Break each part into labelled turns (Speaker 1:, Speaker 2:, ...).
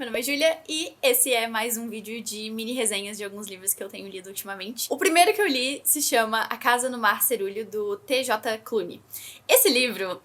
Speaker 1: Meu nome é Júlia e esse é mais um vídeo de mini resenhas de alguns livros que eu tenho lido ultimamente. O primeiro que eu li se chama A Casa no Mar Cerúleo, do T.J. Clune. Esse livro,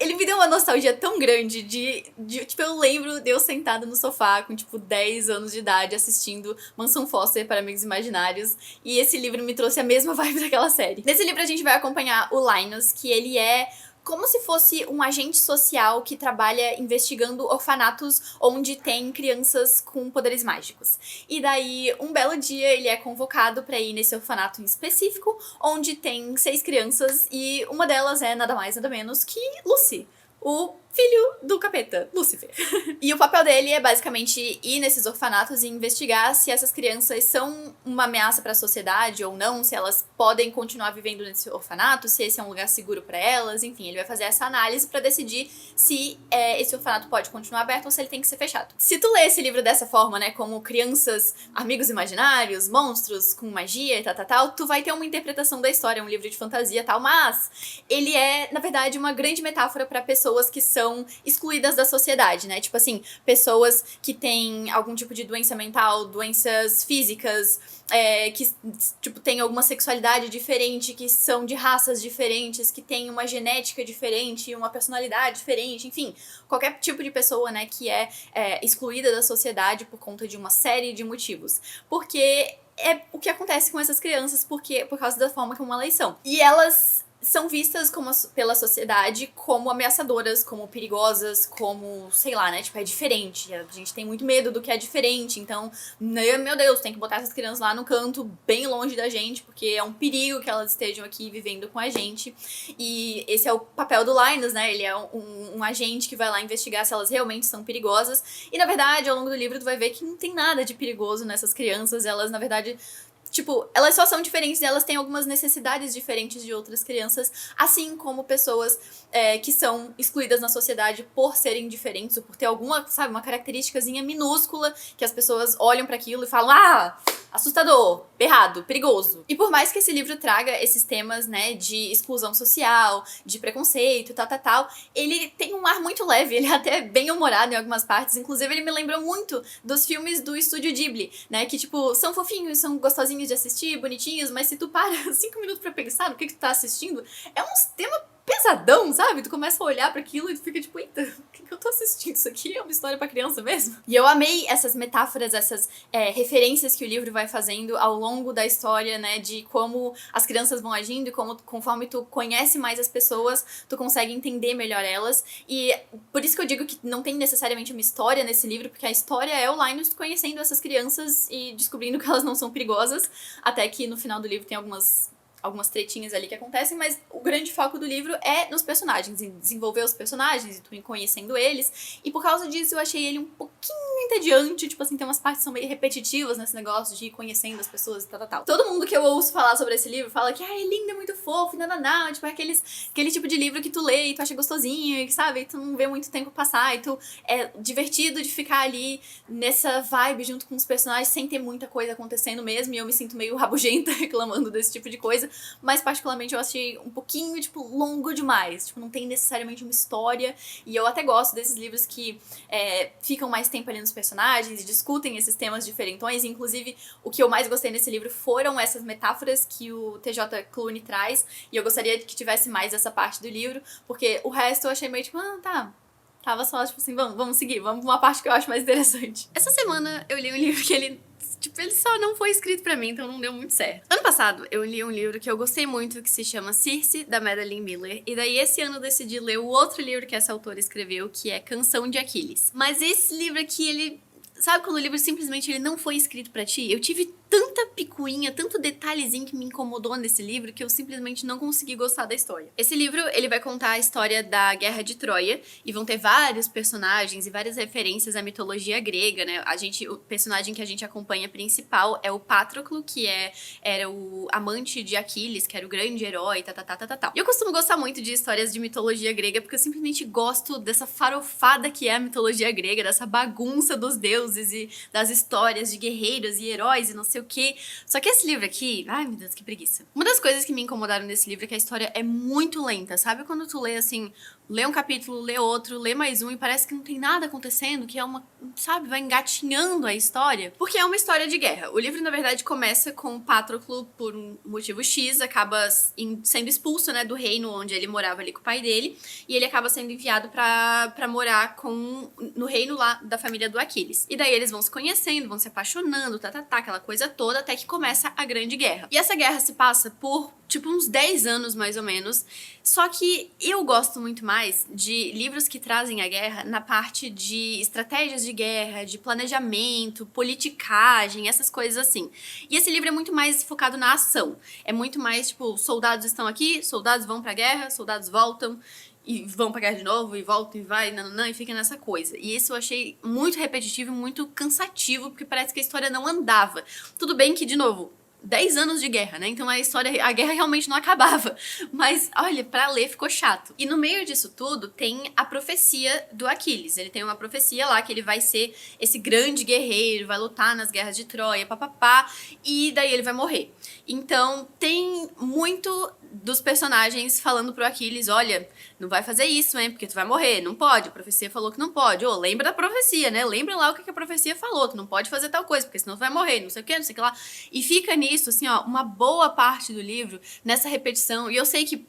Speaker 1: ele me deu uma nostalgia tão grande tipo, eu lembro de eu sentada no sofá com, tipo, 10 anos de idade assistindo Mansão Foster para Amigos Imaginários, e esse livro me trouxe a mesma vibe daquela série. Nesse livro a gente vai acompanhar o Linus, que ele é como se fosse um agente social que trabalha investigando orfanatos onde tem crianças com poderes mágicos. E daí, um belo dia, ele é convocado pra ir nesse orfanato em específico, onde tem 6 crianças, e uma delas é nada mais nada menos que Lucy, o filho do capeta, Lúcifer. E o papel dele é basicamente ir nesses orfanatos e investigar se essas crianças são uma ameaça para a sociedade ou não, se elas podem continuar vivendo nesse orfanato, se esse é um lugar seguro para elas, enfim, ele vai fazer essa análise para decidir se esse orfanato pode continuar aberto ou se ele tem que ser fechado. Se tu lê esse livro dessa forma, né, como crianças, amigos imaginários, monstros com magia e tal, tu vai ter uma interpretação da história, um livro de fantasia e tal, mas ele é, na verdade, uma grande metáfora para pessoas que são excluídas da sociedade, né? Tipo assim, pessoas que têm algum tipo de doença mental, doenças físicas, que, tipo, têm alguma sexualidade diferente, que são de raças diferentes, que têm uma genética diferente, uma personalidade diferente, enfim, qualquer tipo de pessoa, né, que é excluída da sociedade por conta de uma série de motivos. Porque é o que acontece com essas crianças por causa da forma como elas são. E elas são vistas pela sociedade como ameaçadoras, como perigosas, como, sei lá, né, tipo, é diferente. A gente tem muito medo do que é diferente, então, meu Deus, tem que botar essas crianças lá no canto, bem longe da gente, porque é um perigo que elas estejam aqui vivendo com a gente. E esse é o papel do Linus, né, ele é um agente que vai lá investigar se elas realmente são perigosas. E, na verdade, ao longo do livro, tu vai ver que não tem nada de perigoso nessas crianças, elas, na verdade, tipo, elas só são diferentes e elas têm algumas necessidades diferentes de outras crianças, assim como pessoas que são excluídas na sociedade por serem diferentes ou por ter alguma, sabe, uma característicazinha minúscula que as pessoas olham pra aquilo e falam, ah, assustador, errado, perigoso. E por mais que esse livro traga esses temas, né, de exclusão social, de preconceito, tal, ele tem um ar muito leve, ele é até bem humorado em algumas partes, inclusive ele me lembrou muito dos filmes do estúdio Ghibli, né, que tipo, são fofinhos, são gostosinhos de assistir, bonitinhos, mas se tu para 5 minutos pra pensar no que tu tá assistindo, é um tema pesadão, sabe? Tu começa a olhar pra aquilo e tu fica tipo, eita, o que eu tô assistindo? Isso aqui é uma história pra criança mesmo? E eu amei essas metáforas, essas referências que o livro vai fazendo ao longo da história, né? De como as crianças vão agindo e como, conforme tu conhece mais as pessoas, tu consegue entender melhor elas. E por isso que eu digo que não tem necessariamente uma história nesse livro, porque a história é o Linus conhecendo essas crianças e descobrindo que elas não são perigosas, até que no final do livro tem algumas tretinhas ali que acontecem, mas o grande foco do livro é nos personagens, em desenvolver os personagens e tu ir conhecendo eles, e por causa disso eu achei ele um pouquinho entediante, tipo assim, tem umas partes que são meio repetitivas nesse negócio de ir conhecendo as pessoas e tal. Todo mundo que eu ouço falar sobre esse livro fala que é lindo, é muito fofo, e tipo, é aquele tipo de livro que tu lê e tu acha gostosinho, e sabe, e tu não vê muito tempo passar, e tu é divertido de ficar ali nessa vibe junto com os personagens sem ter muita coisa acontecendo mesmo, e eu me sinto meio rabugenta reclamando desse tipo de coisa, mas particularmente eu achei um pouquinho, tipo, longo demais, tipo, não tem necessariamente uma história, e eu até gosto desses livros que ficam mais tempo ali nos personagens e discutem esses temas diferentões, e inclusive o que eu mais gostei nesse livro foram essas metáforas que o T.J. Clune traz, e eu gostaria que tivesse mais essa parte do livro, porque o resto eu achei meio tipo, tava só, tipo assim, vamos seguir, vamos pra uma parte que eu acho mais interessante. Essa semana eu li um livro que ele só não foi escrito pra mim, então não deu muito certo. Ano passado, eu li um livro que eu gostei muito, que se chama Circe, da Madeline Miller, e daí esse ano eu decidi ler o outro livro que essa autora escreveu, que é Canção de Aquiles. Mas esse livro aqui, ele... Sabe quando o livro simplesmente ele não foi escrito pra ti? Eu tive tanta picuinha, tanto detalhezinho que me incomodou nesse livro que eu simplesmente não consegui gostar da história. Esse livro, ele vai contar a história da Guerra de Troia e vão ter vários personagens e várias referências à mitologia grega, né? O personagem que a gente acompanha principal é o Patroclo, que era o amante de Aquiles, que era o grande herói, tal. E eu costumo gostar muito de histórias de mitologia grega porque eu simplesmente gosto dessa farofada que é a mitologia grega, dessa bagunça dos deuses e das histórias de guerreiros e heróis e não sei o quê. Só que esse livro aqui, ai meu Deus, que preguiça. Uma das coisas que me incomodaram nesse livro é que a história é muito lenta, sabe quando tu lê assim lê um capítulo, lê outro, lê mais um e parece que não tem nada acontecendo, que é uma, sabe, vai engatinhando a história. Porque é uma história de guerra. O livro, na verdade, começa com Patroclo, por um motivo X, acaba sendo expulso, né, do reino onde ele morava ali com o pai dele, e ele acaba sendo enviado pra morar no reino lá da família do Aquiles. E daí eles vão se conhecendo, vão se apaixonando, aquela coisa toda, até que começa a Grande Guerra. E essa guerra se passa por, tipo, uns 10 anos, mais ou menos. Só que eu gosto muito mais de livros que trazem a guerra na parte de estratégias de guerra, de planejamento, politicagem, essas coisas assim. E esse livro é muito mais focado na ação. É muito mais, tipo, soldados estão aqui, soldados vão pra guerra, soldados voltam e vão pra guerra de novo, e voltam, e vai, nananã, e fica nessa coisa. E isso eu achei muito repetitivo, muito cansativo, porque parece que a história não andava. Tudo bem que, de novo, 10 anos de guerra, né? Então a guerra realmente não acabava. Mas, olha, pra ler ficou chato. E no meio disso tudo tem a profecia do Aquiles. Ele tem uma profecia lá que ele vai ser esse grande guerreiro, vai lutar nas guerras de Troia, papapá, e daí ele vai morrer. Então tem muito dos personagens falando pro Aquiles, olha, não vai fazer isso, hein, porque tu vai morrer, não pode, a profecia falou que não pode, ô, lembra da profecia, né, lembra lá o que a profecia falou, tu não pode fazer tal coisa, porque senão tu vai morrer, não sei o que, não sei o que lá, e fica nisso, assim, ó, uma boa parte do livro, nessa repetição, e eu sei que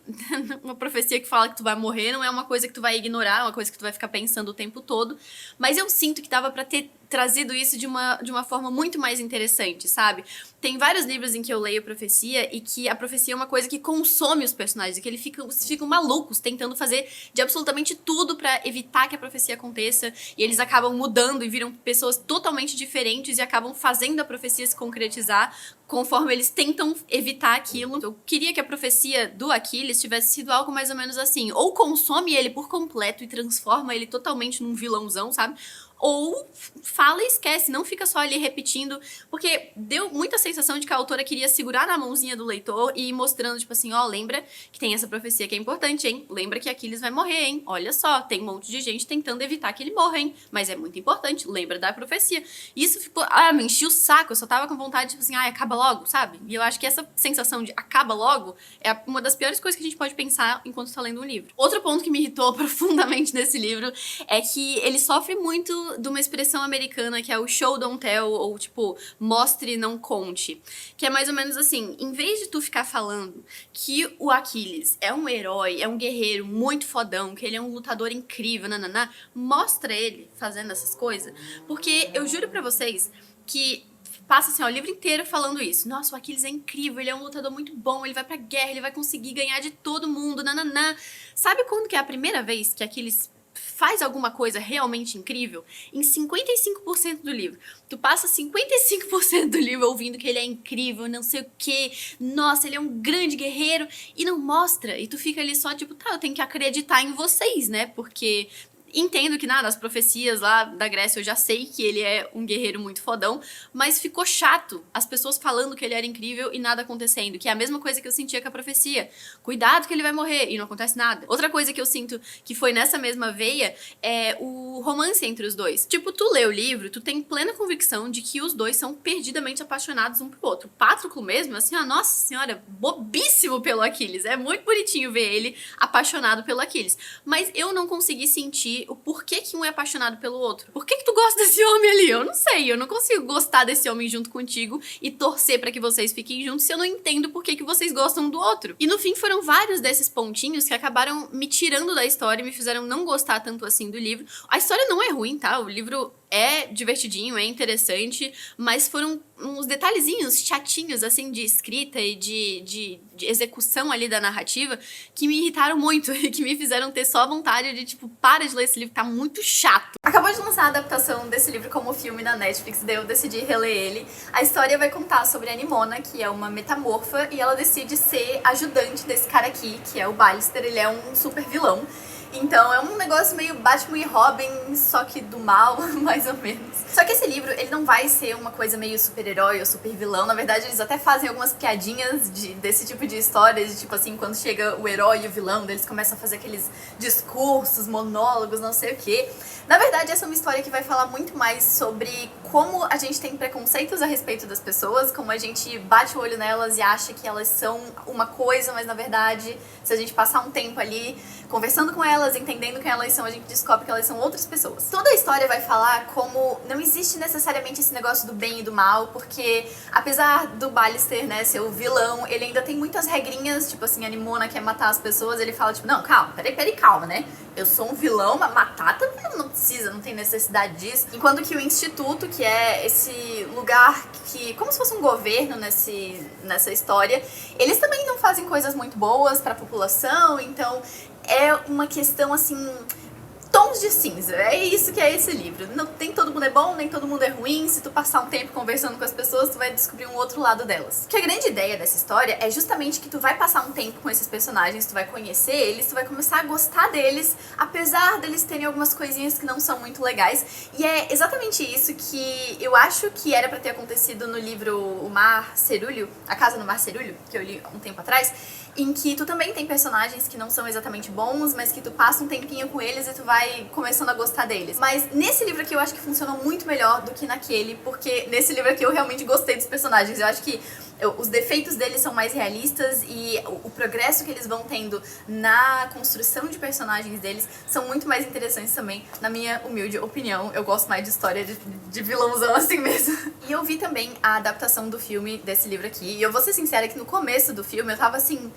Speaker 1: uma profecia que fala que tu vai morrer não é uma coisa que tu vai ignorar, é uma coisa que tu vai ficar pensando o tempo todo, mas eu sinto que dava pra ter trazido isso de uma forma muito mais interessante, sabe? Tem vários livros em que eu leio profecia e que a profecia é uma coisa que consome os personagens, e que eles ficam malucos tentando fazer de absolutamente tudo pra evitar que a profecia aconteça, e eles acabam mudando e viram pessoas totalmente diferentes e acabam fazendo a profecia se concretizar conforme eles tentam evitar aquilo. Eu queria que a profecia do Aquiles tivesse sido algo mais ou menos assim, ou consome ele por completo e transforma ele totalmente num vilãozão, sabe? Ou fala e esquece, não fica só ali repetindo, porque deu muita sensação de que a autora queria segurar na mãozinha do leitor e ir mostrando, tipo assim, ó, lembra que tem essa profecia que é importante, hein? Lembra que Aquiles vai morrer, hein? Olha só, tem um monte de gente tentando evitar que ele morra, hein? Mas é muito importante, lembra da profecia. E isso ficou, me enchia o saco, eu só tava com vontade, tipo assim, acaba logo, sabe? E eu acho que essa sensação de acaba logo é uma das piores coisas que a gente pode pensar enquanto tá lendo um livro. Outro ponto que me irritou profundamente nesse livro é que ele sofre muito de uma expressão americana que é o show don't tell, ou tipo, mostre e não conte. Que é mais ou menos assim, em vez de tu ficar falando que o Aquiles é um herói, é um guerreiro muito fodão, que ele é um lutador incrível, nananá, mostra ele fazendo essas coisas. Porque eu juro pra vocês que passa assim, ó, o livro inteiro falando isso. Nossa, o Aquiles é incrível, ele é um lutador muito bom, ele vai pra guerra, ele vai conseguir ganhar de todo mundo, nananã. Sabe quando que é a primeira vez que Aquiles faz alguma coisa realmente incrível? Em 55% do livro. Tu passa 55% do livro ouvindo que ele é incrível, não sei o quê, nossa, ele é um grande guerreiro, e não mostra. E tu fica ali só tipo, tá, eu tenho que acreditar em vocês, né? Porque entendo que, nas profecias lá da Grécia eu já sei que ele é um guerreiro muito fodão, mas ficou chato as pessoas falando que ele era incrível e nada acontecendo, que é a mesma coisa que eu sentia com a profecia. Cuidado que ele vai morrer, e não acontece nada. Outra coisa que eu sinto que foi nessa mesma veia é o romance entre os dois. Tipo, tu lê o livro, tu tem plena convicção de que os dois são perdidamente apaixonados um pro outro. Patroclo mesmo, assim, nossa senhora, bobíssimo pelo Aquiles. É muito bonitinho ver ele apaixonado pelo Aquiles. Mas eu não consegui sentir o porquê que um é apaixonado pelo outro. Por que tu gosta desse homem ali? Eu não sei, eu não consigo gostar desse homem junto contigo e torcer pra que vocês fiquem juntos se eu não entendo por que vocês gostam do outro. E no fim foram vários desses pontinhos que acabaram me tirando da história e me fizeram não gostar tanto assim do livro. A história não é ruim, tá? O livro é divertidinho, é interessante, mas foram uns detalhezinhos chatinhos, assim, de escrita e de execução ali da narrativa que me irritaram muito e que me fizeram ter só vontade de, tipo, para de ler esse livro, tá muito chato. Acabou de lançar a adaptação desse livro como filme na Netflix, daí eu decidi reler ele. A história vai contar sobre a Nimona, que é uma metamorfa, e ela decide ser ajudante desse cara aqui, que é o Ballister. Ele é um super vilão. Então é um negócio meio Batman e Robin, só que do mal, mais ou menos. Só que esse livro, ele não vai ser uma coisa meio super-herói ou super-vilão. Na verdade, eles até fazem algumas piadinhas desse tipo de histórias, de tipo assim, quando chega o herói e o vilão, eles começam a fazer aqueles discursos, monólogos, não sei o quê. Na verdade, essa é uma história que vai falar muito mais sobre como a gente tem preconceitos a respeito das pessoas, como a gente bate o olho nelas e acha que elas são uma coisa, mas na verdade, se a gente passar um tempo ali conversando com elas, entendendo quem elas são, a gente descobre que elas são outras pessoas. Toda a história vai falar como não existe necessariamente esse negócio do bem e do mal, porque apesar do Ballister, né, ser o vilão, ele ainda tem muitas regrinhas, tipo assim, a Nimona quer matar as pessoas, ele fala tipo, não, calma, peraí, calma, né? Eu sou um vilão, mas matar também não precisa, não tem necessidade disso. Enquanto que o Instituto, que é esse lugar que, como se fosse um governo nessa história, eles também não fazem coisas muito boas pra população, então é uma questão assim, tons de cinza, é isso que é esse livro. Não, nem todo mundo é bom, nem todo mundo é ruim. Se tu passar um tempo conversando com as pessoas, tu vai descobrir um outro lado delas. Que a grande ideia dessa história é justamente que tu vai passar um tempo com esses personagens, tu vai conhecer eles, tu vai começar a gostar deles, apesar deles terem algumas coisinhas que não são muito legais. E é exatamente isso que eu acho que era pra ter acontecido no livro O Mar Cerúleo, A Casa no Mar Cerúleo, que eu li um tempo atrás, em que tu também tem personagens que não são exatamente bons, mas que tu passa um tempinho com eles e tu vai começando a gostar deles. Mas nesse livro aqui eu acho que funcionou muito melhor do que naquele, porque nesse livro aqui eu realmente gostei dos personagens. Eu acho que os defeitos deles são mais realistas e o progresso que eles vão tendo na construção de personagens deles são muito mais interessantes também, na minha humilde opinião. Eu gosto mais de história de vilãozão assim mesmo. E eu vi também a adaptação do filme desse livro aqui, e eu vou ser sincera que no começo do filme eu tava assim,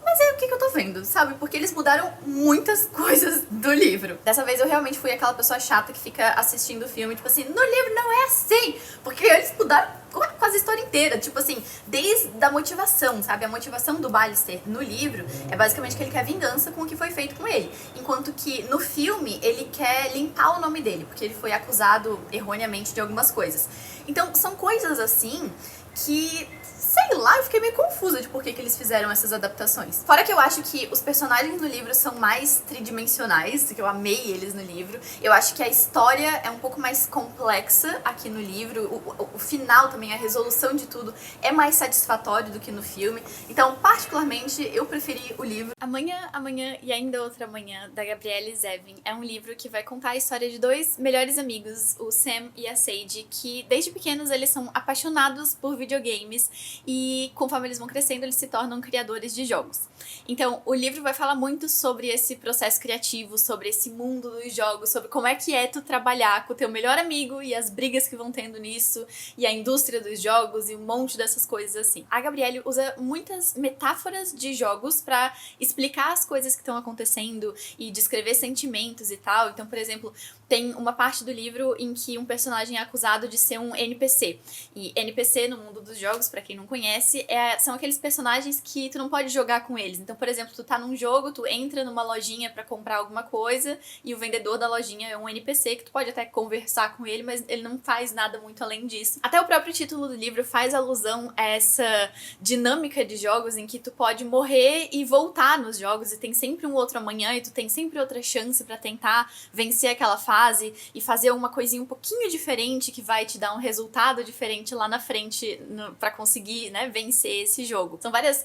Speaker 1: mas o que eu tô vendo, sabe? Porque eles mudaram muitas coisas do livro. Dessa vez eu realmente fui aquela pessoa chata que fica assistindo o filme, tipo assim, no livro não é assim, porque eles mudaram quase a história inteira, tipo assim, desde a motivação, sabe? A motivação do Ballister no livro é basicamente que ele quer vingança com o que foi feito com ele. Enquanto que no filme ele quer limpar o nome dele, porque ele foi acusado erroneamente de algumas coisas. Então são coisas assim que, sei lá, eu fiquei meio confusa de por que eles fizeram essas adaptações. Fora que eu acho que os personagens no livro são mais tridimensionais, que eu amei eles no livro. Eu acho que a história é um pouco mais complexa aqui no livro. O final também, a resolução de tudo é mais satisfatório do que no filme. Então, particularmente, eu preferi o livro. Amanhã e ainda outra amanhã, da Gabrielle Zevin, é um livro que vai contar a história de dois melhores amigos, o Sam e a Sage, que desde pequenos eles são apaixonados por videogames e conforme eles vão crescendo eles se tornam criadores de jogos. Então o livro vai falar muito sobre esse processo criativo, sobre esse mundo dos jogos, sobre como é que é tu trabalhar com o teu melhor amigo e as brigas que vão tendo nisso, e a indústria dos jogos e um monte dessas coisas assim. A Gabrielle usa muitas metáforas de jogos pra explicar as coisas que estão acontecendo e descrever sentimentos e tal. Então, por exemplo, tem uma parte do livro em que um personagem é acusado de ser um NPC. E NPC no mundo dos jogos, pra quem não conhece, são aqueles personagens que tu não pode jogar com eles. Então, por exemplo, tu tá num jogo, tu entra numa lojinha pra comprar alguma coisa e o vendedor da lojinha é um NPC que tu pode até conversar com ele, mas ele não faz nada muito além disso. Até o próprio título do livro faz alusão a essa dinâmica de jogos em que tu pode morrer e voltar nos jogos e tem sempre um outro amanhã e tu tem sempre outra chance pra tentar vencer aquela fase e fazer uma coisinha um pouquinho diferente que vai te dar um resultado diferente lá na frente pra conseguir, né, vencer esse jogo. São várias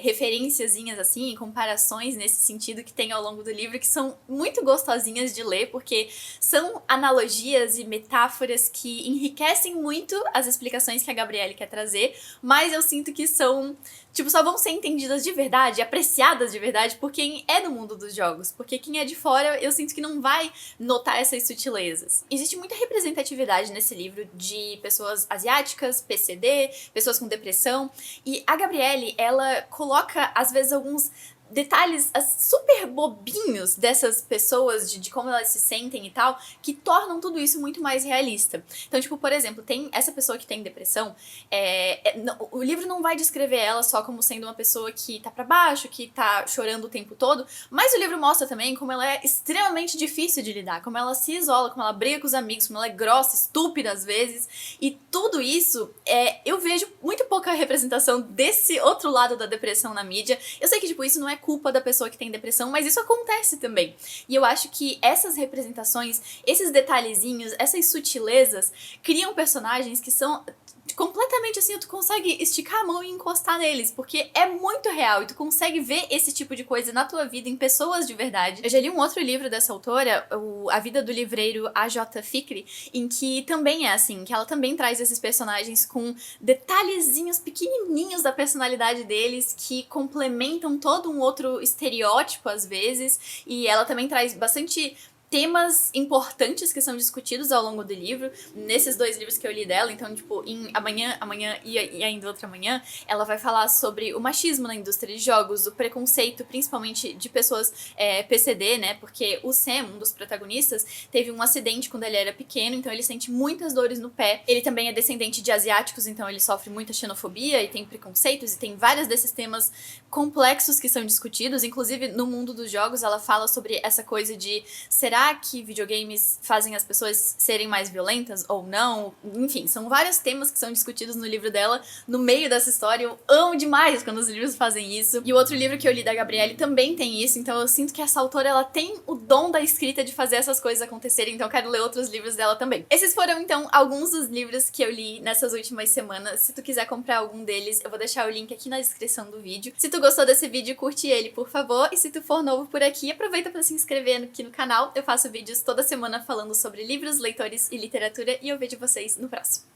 Speaker 1: referenciazinhas assim, comparações nesse sentido que tem ao longo do livro que são muito gostosinhas de ler porque são analogias e metáforas que enriquecem muito as explicações que a Gabrielle quer trazer, mas eu sinto que são, tipo, só vão ser entendidas de verdade, apreciadas de verdade por quem é do mundo dos jogos, porque quem é de fora eu sinto que não vai notar essas sutilezas. Existe muita representatividade nesse livro de pessoas asiáticas, PCD, pessoas com depressão, e a Gabrielle, ela coloca às vezes alguns detalhes super bobinhos dessas pessoas, de como elas se sentem e tal, que tornam tudo isso muito mais realista. Então, tipo, por exemplo, tem essa pessoa que tem depressão, o livro não vai descrever ela só como sendo uma pessoa que tá pra baixo, que tá chorando o tempo todo, mas o livro mostra também como ela é extremamente difícil de lidar, como ela se isola, como ela briga com os amigos, como ela é grossa, estúpida às vezes, e tudo isso, eu vejo muito pouca representação desse outro lado da depressão na mídia. Eu sei que, tipo, isso não é culpa da pessoa que tem depressão, mas isso acontece também. E eu acho que essas representações, esses detalhezinhos, essas sutilezas, criam personagens que são completamente assim, tu consegue esticar a mão e encostar neles, porque é muito real e tu consegue ver esse tipo de coisa na tua vida, em pessoas de verdade. Eu já li um outro livro dessa autora, A Vida do Livreiro A.J. Fikry, em que também é assim, que ela também traz esses personagens com detalhezinhos pequenininhos da personalidade deles que complementam todo um outro estereótipo às vezes, e ela também traz bastante temas importantes que são discutidos ao longo do livro, nesses 2 livros que eu li dela. Então, tipo, em Amanhã e ainda outra manhã, ela vai falar sobre o machismo na indústria de jogos, o preconceito, principalmente de pessoas PCD, né, porque o Sam, um dos protagonistas, teve um acidente quando ele era pequeno, então ele sente muitas dores no pé. Ele também é descendente de asiáticos, então ele sofre muita xenofobia e tem preconceitos, e tem vários desses temas complexos que são discutidos. Inclusive, no mundo dos jogos, ela fala sobre essa coisa de será que videogames fazem as pessoas serem mais violentas ou não? Enfim, são vários temas que são discutidos no livro dela, no meio dessa história. Eu amo demais quando os livros fazem isso. E o outro livro que eu li da Gabriele também tem isso, então eu sinto que essa autora, ela tem o dom da escrita de fazer essas coisas acontecerem, então eu quero ler outros livros dela também. Esses foram, então, alguns dos livros que eu li nessas últimas semanas. Se tu quiser comprar algum deles, eu vou deixar o link aqui na descrição do vídeo. Se tu gostou desse vídeo, curte ele, por favor, e se tu for novo por aqui, aproveita pra se inscrever aqui no canal. Eu faço vídeos toda semana falando sobre livros, leitores e literatura, e eu vejo vocês no próximo.